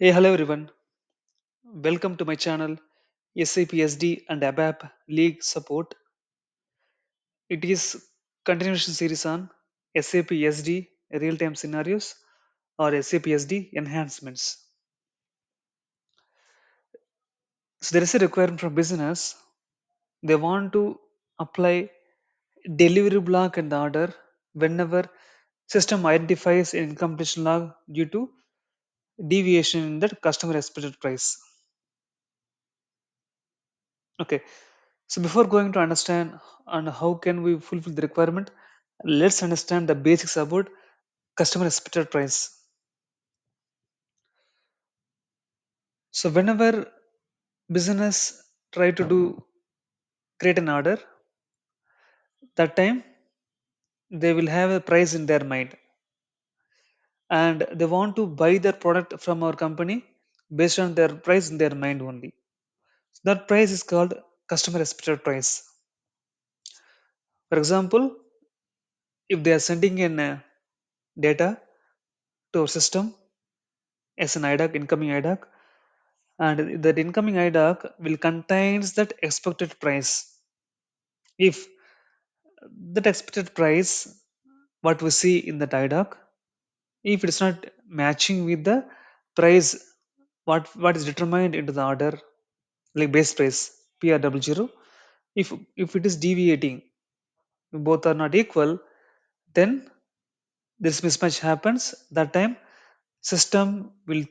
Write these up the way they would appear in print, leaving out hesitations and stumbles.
Hey, hello everyone. Welcome to my channel SAP SD and ABAP League Support. It is continuation series on SAP SD Real-Time Scenarios or SAP SD Enhancements. So there is a requirement from business. They want to apply delivery block in the order whenever system identifies an incompletion log due to deviation in the customer expected price. Okay, so before going to understand and how can we fulfill the requirement, let's understand the basics about customer expected price. So whenever business try to do create an order, that time they will have a price in their mind and they want to buy their product from our company based on their price in their mind only. That price is called customer expected price. For example, if they are sending in data to our system as an IDoc, incoming IDoc, and that incoming IDoc will contains that expected price. If that expected price, what we see in the IDoc, if it's not matching with the price, what is determined into the order, like base price PR00, if it is deviating, both are not equal, then this mismatch happens. That time system will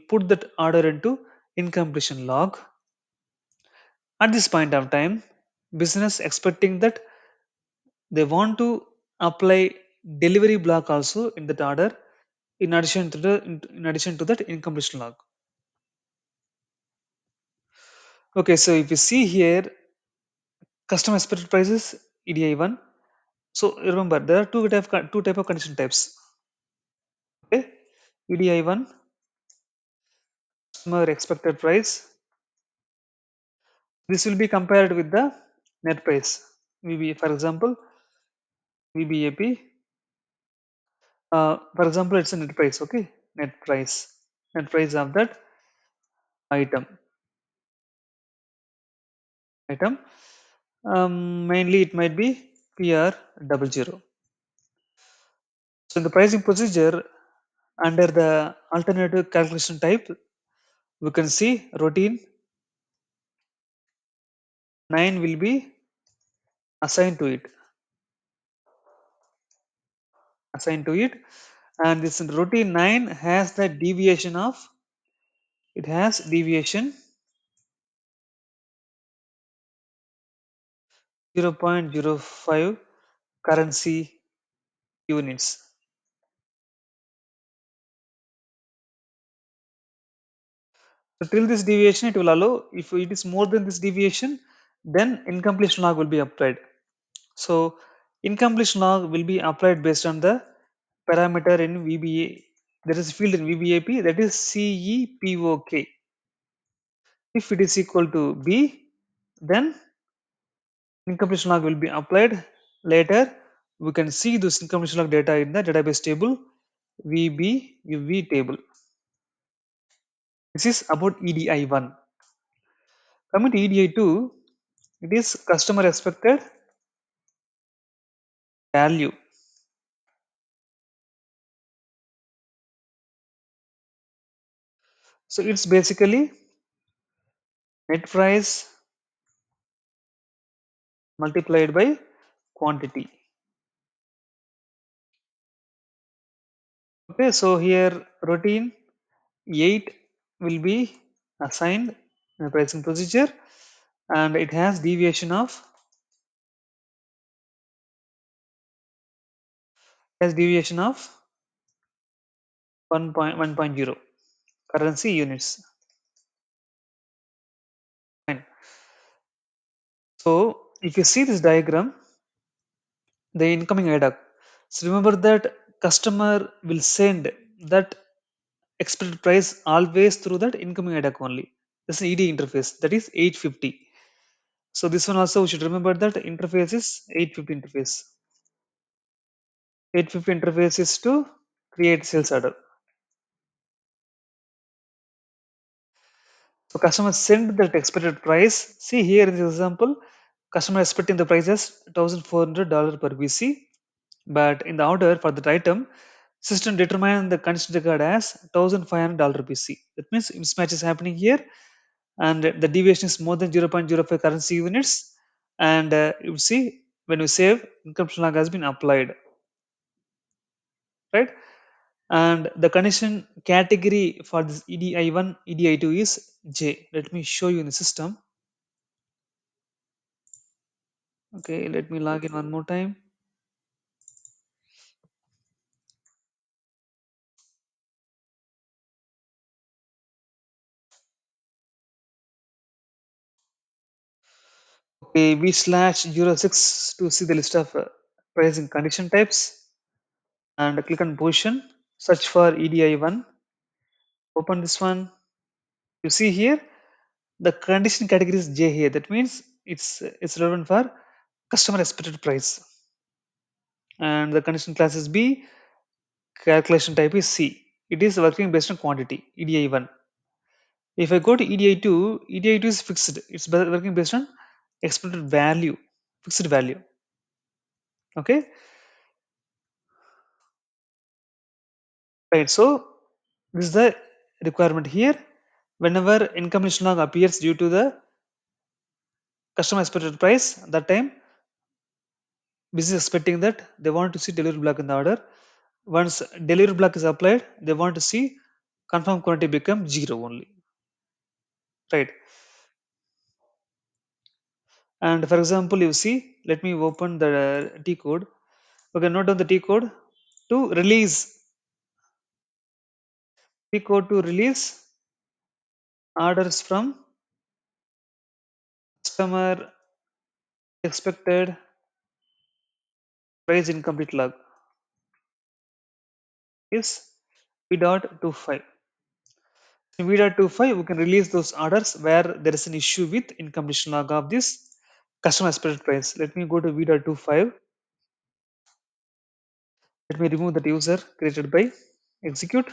put that order into incompletion log. At this point of time, business expecting that they want to apply delivery block also in that order in addition to that incompletion log. Okay, so if you see here, custom expected prices EDI1. So remember there are two type of condition types. Okay, EDI1 customer expected price. This will be compared with the net price. VB, for example, VBAP. For example, it's a net price. Okay, net price of that item. Item. Mainly, it might be PR00. So, in the pricing procedure, under the alternative calculation type, we can see routine 9 will be assigned to it, assigned to it, and this routine 9 has the deviation of, it has deviation 0.05 currency units. So till this deviation, it will allow. If it is more than this deviation, then incompletion log will be applied. So incompletion log will be applied based on the parameter in VBA. There is a field in VBAP, that is CEPOK. If it is equal to B, then incompletion log will be applied. Later, we can see this incompletion log data in the database table VBUV table. This is about EDI1. Coming to EDI2, it is customer expected value. So it's basically net price multiplied by quantity. Okay, so here routine 8 will be assigned in the pricing procedure and it has deviation of 1.1.0 currency units. Fine. So if you see this diagram, the incoming IDoc. So remember that customer will send that expected price always through that incoming IDoc only. This is ED interface, that is 850. So this one also we should remember that interface is 850 interface. 850 interface is to create sales order. So customer send that expected price. See here in this example, customer expecting the price as $1,400 per BC, but in the order for that item, system determine the condition record as $1,500 BC. That means mismatch is happening here, and the deviation is more than 0.05 currency units. And you see when you save, income log has been applied, right? And the condition category for this EDI1, EDI2 is J. Let me show you in the system. Okay, let me log in one more time. Okay, we slash 06 to see the list of pricing condition types, and click on position, search for EDI1, open this one. You see here the condition category is J here. That means it's relevant for customer expected price, and the condition class is B, calculation type is C. It is working based on quantity, EDI1. If I go to EDI2, EDI2 is fixed. It's working based on expected value, fixed value. Okay, right. So this is the requirement here. Whenever income log appears due to the customer expected price, that time business expecting that they want to see delivery block in the order. Once delivery block is applied, they want to see confirm quantity become zero only, right? And for example, you see, let me open the T code. Okay, note down the T code to release. T code to release orders from customer expected price incomplete log is V.25. In V.25, we can release those orders where there is an issue with incompletion log of this customer expected price. Let me go to V.25. Let me remove that user created by execute.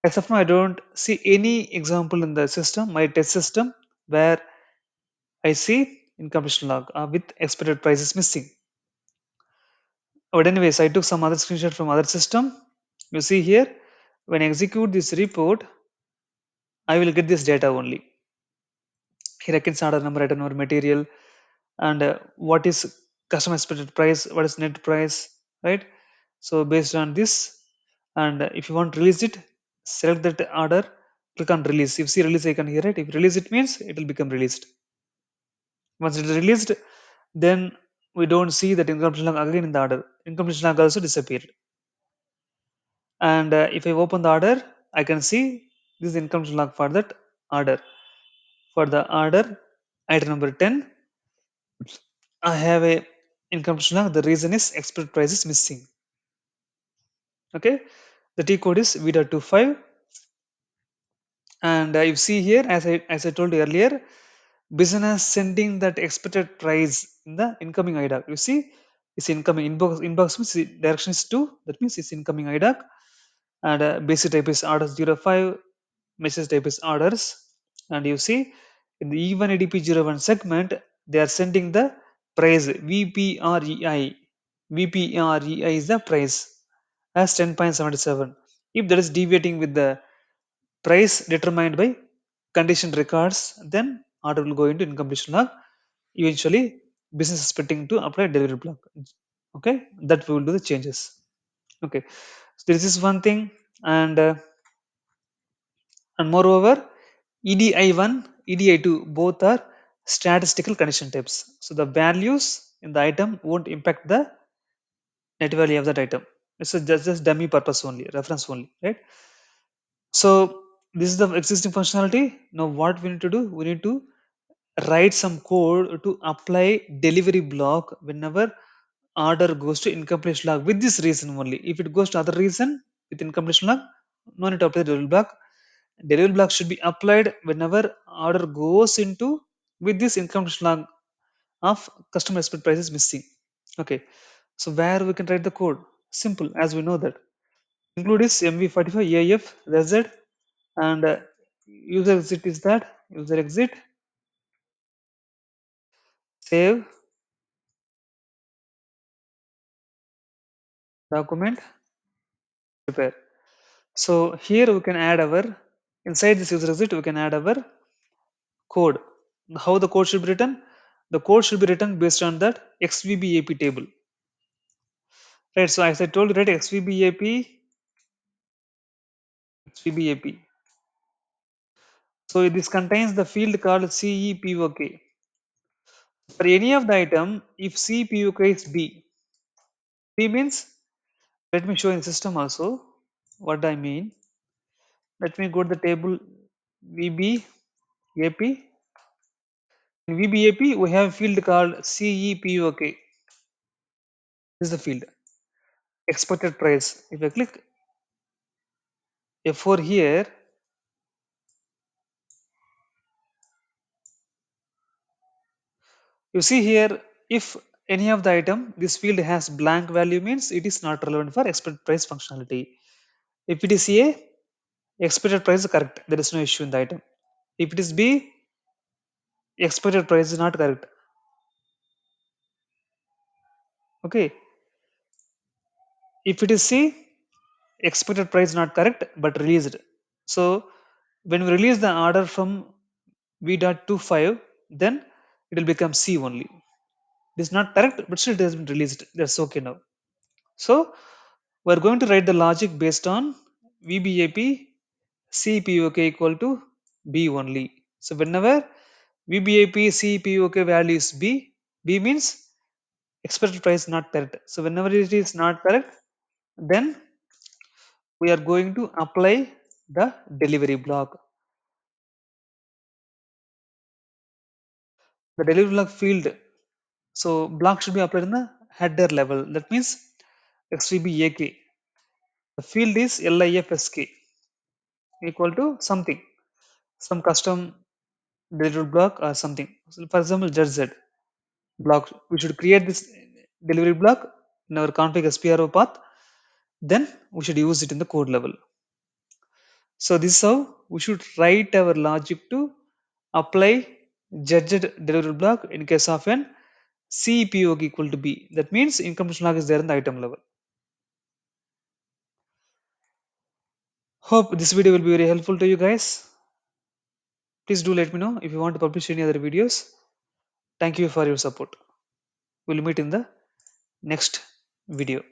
As of now, I don't see any example in the system, my test system, where I see incompletion log with expected prices missing. But anyways, I took some other screenshot from other system. You see here, when I execute this report, I will get this data only. Here I can see order number, item number, material, and what is customer expected price, what is net price, right? So based on this, and if you want to release it, select that order, click on release. If you see release icon here, right? If release it means it will become released. Once it is released, then we don't see that incompletion log again in the order. Incompletion log also disappeared. And if I open the order, I can see this incompletion log for that order. For the order item number 10, I have a incompletion log. The reason is expected price is missing. Okay, the T code is V.25, and you see here, as I told you earlier, business sending that expected price in the incoming IDoc. You see, it's incoming inbox means the direction is to, that means it's incoming IDoc, and basic type is orders 05, message type is orders, and you see in the E1 ADP01 segment they are sending the price VPREI. VPREI is the price as 10.77. If that is deviating with the price determined by condition records, then order will go into incompletion log. Eventually, business is expecting to apply delivery block. Okay, that we will do the changes. Okay, so this is one thing, and moreover, EDI1, EDI2 both are statistical condition types. So the values in the item won't impact the net value of that item. It's just dummy purpose only, reference only, right? So this is the existing functionality. Now what we need to do? We need to write some code to apply delivery block whenever order goes to incompletion log with this reason only. If it goes to other reason with incompletion log, no need to apply delivery block. Delivery block should be applied whenever order goes into with this incompletion log of customer expected price is missing. Okay, so where we can write the code? Simple, as we know that. Include is MV45 AF, that's it, and User exit is that user exit, save document, prepare. So here we can add our inside this user exit we can add our code. How the code should be written? The code should be written based on that XVBAP table. Right. So as I told you, right, XVBAP. So this contains the field called CEPOK. For any of the item, if CEPOK is B means, let me show in system also what I mean. Let me go to the table VBAP. In VBAP, we have a field called CEPOK. This is the field expected price. If I click F4 here, you see here if any of the item this field has blank value means it is not relevant for expected price functionality. If it is A, expected price is correct. There is no issue in the item. If it is B, expected price is not correct. Okay. If it is C, expected price not correct but released. So when we release the order from V.25, then it will become C only. It is not correct, but still it has been released. That's okay now. So we're going to write the logic based on VBAP CPOK equal to B only. So whenever VBAP CPOK value is B means expected price not correct. So whenever it is not correct, then we are going to apply the delivery block. The delivery block field, so block should be applied in the header level. That means XVBAK. The field is LIFSK equal to something, some custom delivery block or something. So for example, ZZ block. We should create this delivery block in our config SPRO path. Then we should use it in the code level. So this is how we should write our logic to apply ZZ delivery block in case of an CPOG equal to B. That means incompletion log is there in the item level. Hope this video will be very helpful to you guys. Please do let me know if you want to publish any other videos. Thank you for your support. We'll meet in the next video.